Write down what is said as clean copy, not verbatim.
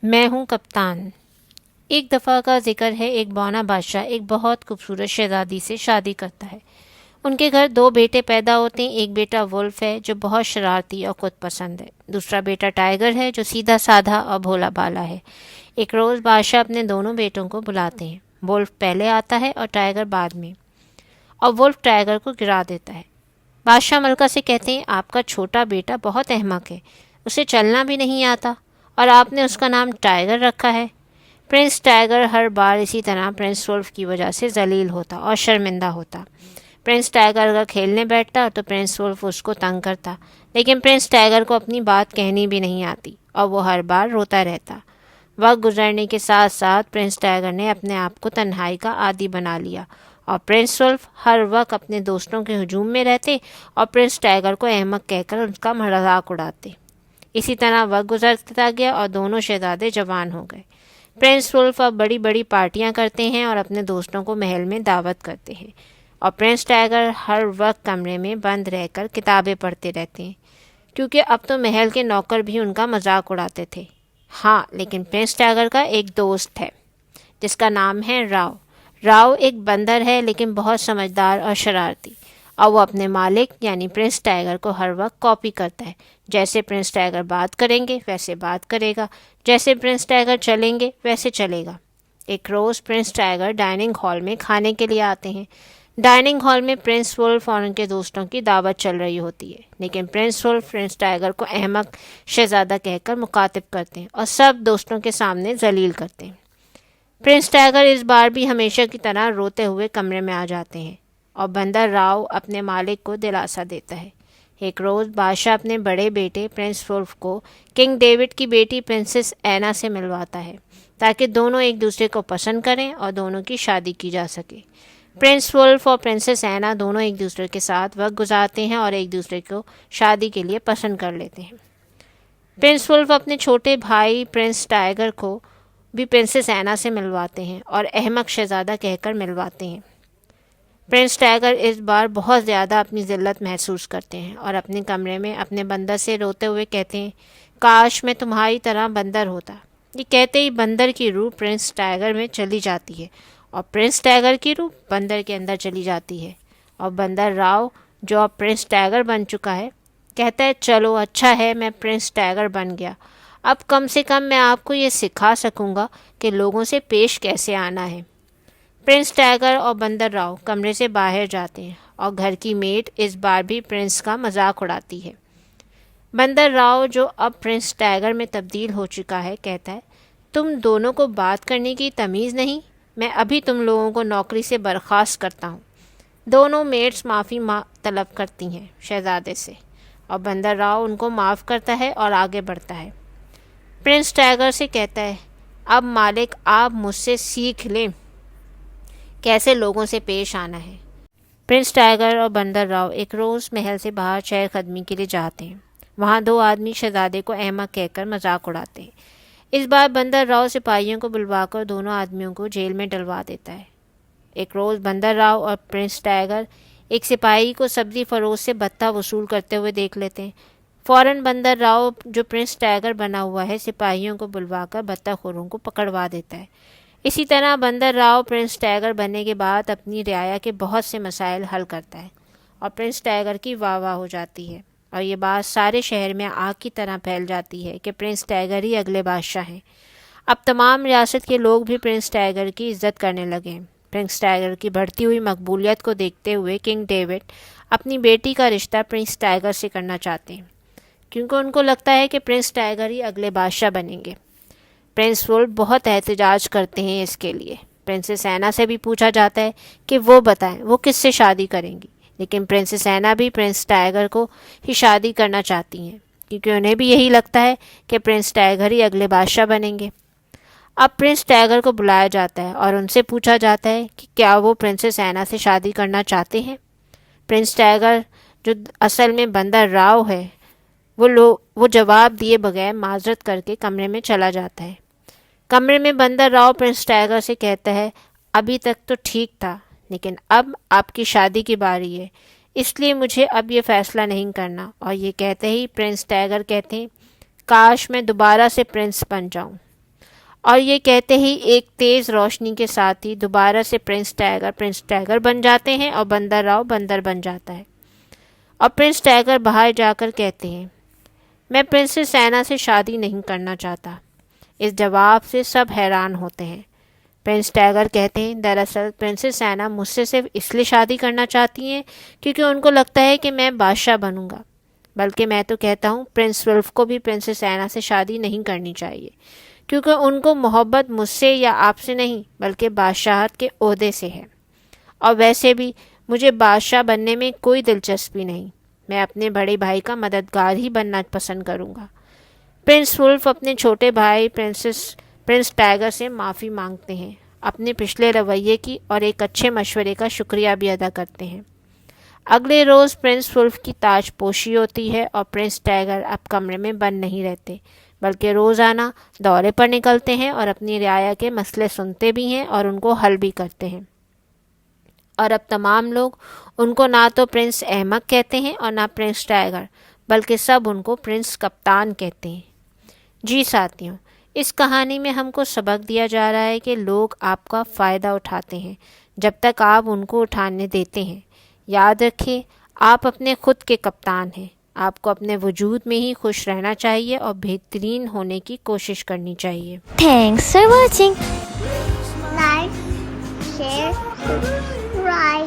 میں ہوں کپتان۔ ایک دفعہ کا ذکر ہے، ایک بونا بادشاہ ایک بہت خوبصورت شہزادی سے شادی کرتا ہے۔ ان کے گھر دو بیٹے پیدا ہوتے ہیں۔ ایک بیٹا ولف ہے جو بہت شرارتی اور خود پسند ہے۔ دوسرا بیٹا ٹائیگر ہے جو سیدھا سادھا اور بھولا بھالا ہے۔ ایک روز بادشاہ اپنے دونوں بیٹوں کو بلاتے ہیں۔ ولف پہلے آتا ہے اور ٹائیگر بعد میں، اور ولف ٹائیگر کو گرا دیتا ہے۔ بادشاہ ملکہ سے کہتے ہیں، آپ کا چھوٹا بیٹا بہت احمق ہے، اسے چلنا بھی نہیں آتا اور آپ نے اس کا نام ٹائیگر رکھا ہے۔ پرنس ٹائیگر ہر بار اسی طرح پرنس ولف کی وجہ سے ذلیل ہوتا اور شرمندہ ہوتا۔ پرنس ٹائیگر اگر کھیلنے بیٹھتا تو پرنس ولف اس کو تنگ کرتا، لیکن پرنس ٹائیگر کو اپنی بات کہنی بھی نہیں آتی اور وہ ہر بار روتا رہتا۔ وقت گزرنے کے ساتھ ساتھ پرنس ٹائیگر نے اپنے آپ کو تنہائی کا عادی بنا لیا، اور پرنس ولف ہر وقت اپنے دوستوں کے ہجوم میں رہتے اور پرنس ٹائیگر کو احمق کہہ کر ان کا مذاق اڑاتے۔ اسی طرح وقت گزرتا گیا اور دونوں شہزادے جوان ہو گئے۔ پرنس ولف اب بڑی بڑی پارٹیاں کرتے ہیں اور اپنے دوستوں کو محل میں دعوت کرتے ہیں، اور پرنس ٹائیگر ہر وقت کمرے میں بند رہ کر کتابیں پڑھتے رہتے ہیں، کیونکہ اب تو محل کے نوکر بھی ان کا مذاق اڑاتے تھے۔ ہاں، لیکن پرنس ٹائیگر کا ایک دوست ہے جس کا نام ہے راؤ۔ راؤ ایک بندر ہے لیکن بہت سمجھدار اور شرارتی، اور وہ اپنے مالک یعنی پرنس ٹائیگر کو ہر وقت کاپی کرتا ہے۔ جیسے پرنس ٹائیگر بات کریں گے ویسے بات کرے گا، جیسے پرنس ٹائیگر چلیں گے ویسے چلے گا۔ ایک روز پرنس ٹائیگر ڈائننگ ہال میں کھانے کے لیے آتے ہیں۔ ڈائننگ ہال میں پرنس ولف اور ان کے دوستوں کی دعوت چل رہی ہوتی ہے، لیکن پرنس ولف پرنس ٹائیگر کو احمق شہزادہ کہہ کر مخاطب کرتے ہیں اور سب دوستوں کے سامنے ذلیل کرتے ہیں۔ پرنس ٹائیگر اس بار بھی ہمیشہ کی طرح روتے ہوئے کمرے میں آ جاتے ہیں، اور بندر راؤ اپنے مالک کو دلاسا دیتا ہے۔ ایک روز بادشاہ اپنے بڑے بیٹے پرنس ولف کو کنگ ڈیوڈ کی بیٹی پرنسس اینا سے ملواتا ہے، تاکہ دونوں ایک دوسرے کو پسند کریں اور دونوں کی شادی کی جا سکے۔ پرنس ولف اور پرنسس اینا دونوں ایک دوسرے کے ساتھ وقت گزارتے ہیں اور ایک دوسرے کو شادی کے لیے پسند کر لیتے ہیں۔ پرنس ولف اپنے چھوٹے بھائی پرنس ٹائیگر کو بھی پرنسس اینا سے ملواتے ہیں اور احمق شہزادہ کہہ کر ملواتے ہیں۔ پرنس ٹائیگر اس بار بہت زیادہ اپنی ذلت محسوس کرتے ہیں اور اپنے کمرے میں اپنے بندر سے روتے ہوئے کہتے ہیں، کاش میں تمہاری طرح بندر ہوتا۔ یہ کہتے ہی بندر کی روح پرنس ٹائیگر میں چلی جاتی ہے، اور پرنس ٹائیگر کی روح بندر کے اندر چلی جاتی ہے، اور بندر راؤ جو اب پرنس ٹائیگر بن چکا ہے کہتا ہے، چلو اچھا ہے میں پرنس ٹائیگر بن گیا، اب کم سے کم میں آپ کو یہ سکھا سکوں گا کہ لوگوں سے پیش کیسے آنا ہے۔ پرنس ٹائیگر اور بندر راؤ کمرے سے باہر جاتے ہیں، اور گھر کی میڈ اس بار بھی پرنس کا مذاق اڑاتی ہے۔ بندر راؤ جو اب پرنس ٹائیگر میں تبدیل ہو چکا ہے کہتا ہے، تم دونوں کو بات کرنے کی تمیز نہیں، میں ابھی تم لوگوں کو نوکری سے برخاست کرتا ہوں۔ دونوں میڈس معافی طلب کرتی ہیں شہزادے سے، اور بندر راؤ ان کو معاف کرتا ہے اور آگے بڑھتا ہے۔ پرنس ٹائیگر سے کہتا ہے، اب مالک آپ مجھ سے سیکھ لیں کیسے لوگوں سے پیش آنا ہے۔ پرنس ٹائیگر اور بندر راؤ ایک روز محل سے باہر چہل قدمی کے لیے جاتے ہیں۔ وہاں دو آدمی شہزادے کو احمق کہہ کر مذاق اڑاتے ہیں۔ اس بار بندر راؤ سپاہیوں کو بلوا کر دونوں آدمیوں کو جیل میں ڈلوا دیتا ہے۔ ایک روز بندر راؤ اور پرنس ٹائیگر ایک سپاہی کو سبزی فروش سے بھتہ وصول کرتے ہوئے دیکھ لیتے ہیں۔ فوراً بندر راؤ جو پرنس ٹائیگر بنا ہوا ہے سپاہیوں کو بلوا کر بھتہ خوروں کو پکڑوا دیتا ہے۔ اسی طرح بندر راؤ پرنس ٹائیگر بننے کے بعد اپنی رعایا کے بہت سے مسائل حل کرتا ہے، اور پرنس ٹائیگر کی واہ واہ ہو جاتی ہے، اور یہ بات سارے شہر میں آگ کی طرح پھیل جاتی ہے کہ پرنس ٹائیگر ہی اگلے بادشاہ ہیں۔ اب تمام ریاست کے لوگ بھی پرنس ٹائیگر کی عزت کرنے لگے ہیں۔ پرنس ٹائیگر کی بڑھتی ہوئی مقبولیت کو دیکھتے ہوئے کنگ ڈیوڈ اپنی بیٹی کا رشتہ پرنس ٹائیگر سے کرنا چاہتے ہیں، کیونکہ ان کو لگتا ہے کہ پرنس ٹائیگر ہی اگلے بادشاہ بنیں گے۔ پرنس ولف بہت احتجاج کرتے ہیں اس کے لیے۔ پرنسس اینا سے بھی پوچھا جاتا ہے کہ وہ بتائیں وہ کس سے شادی کریں گی، لیکن پرنسس اینا بھی پرنس ٹائیگر کو ہی شادی کرنا چاہتی ہیں، کیونکہ انہیں بھی یہی لگتا ہے کہ پرنس ٹائیگر ہی اگلے بادشاہ بنیں گے۔ اب پرنس ٹائیگر کو بلایا جاتا ہے اور ان سے پوچھا جاتا ہے کہ کیا وہ پرنسس اینا سے شادی کرنا چاہتے ہیں۔ پرنس ٹائیگر جو اصل میں بندر راؤ ہے وہ جواب دیے بغیر معذرت کر کے کمرے میں چلا جاتا ہے۔ کمرے میں بندر راؤ پرنس ٹائیگر سے کہتا ہے، ابھی تک تو ٹھیک تھا، لیکن اب آپ کی شادی کی باری ہے، اس لیے مجھے اب یہ فیصلہ نہیں کرنا۔ اور یہ کہتے ہی پرنس ٹائیگر کہتے ہیں، کاش میں دوبارہ سے پرنس بن جاؤں۔ اور یہ کہتے ہی ایک تیز روشنی کے ساتھ ہی دوبارہ سے پرنس ٹائیگر بن جاتے ہیں اور بندر راؤ بندر بن جاتا ہے. اور پرنس ٹائیگر باہر جا کر کہتے ہیں میں پرنسس اینا سے شادی نہیں کرنا چاہتا. اس جواب سے سب حیران ہوتے ہیں. پرنس ٹائیگر کہتے ہیں دراصل پرنسس اینا مجھ سے صرف اس لیے شادی کرنا چاہتی ہیں کیونکہ ان کو لگتا ہے کہ میں بادشاہ بنوں گا. بلکہ میں تو کہتا ہوں پرنس ولف کو بھی پرنسس اینا سے شادی نہیں کرنی چاہیے کیونکہ ان کو محبت مجھ سے یا آپ سے نہیں بلکہ بادشاہت کے عہدے سے ہے. اور ویسے بھی مجھے بادشاہ بننے میں کوئی دلچسپی نہیں. میں اپنے بڑے بھائی کا مددگار ہی بننا پسند کروں گا. پرنس ولف اپنے چھوٹے بھائی پرنس ٹائیگر سے معافی مانگتے ہیں، اپنے پچھلے رویے کی اور ایک اچھے مشورے کا شکریہ بھی ادا کرتے ہیں. اگلے روز پرنس ولف کی تاج پوشی ہوتی ہے اور پرنس ٹائیگر اب کمرے میں بند نہیں رہتے بلکہ روزانہ دورے پر نکلتے ہیں اور اپنی رعایا کے مسئلے سنتے بھی ہیں اور ان کو حل بھی کرتے ہیں. اور اب تمام لوگ ان کو نہ تو پرنس احمق کہتے ہیں اور نہ پرنس ٹائیگر بلکہ سب ان کو پرنس کپتان کہتے ہیں. جی ساتھیوں، اس کہانی میں ہم کو سبق دیا جا رہا ہے کہ لوگ آپ کا فائدہ اٹھاتے ہیں جب تک آپ ان کو اٹھانے دیتے ہیں. یاد رکھیں آپ اپنے خود کے کپتان ہیں. آپ کو اپنے وجود میں ہی خوش رہنا چاہیے اور بہترین ہونے کی کوشش کرنی چاہیے. Thanks for watching. Like, share, subscribe.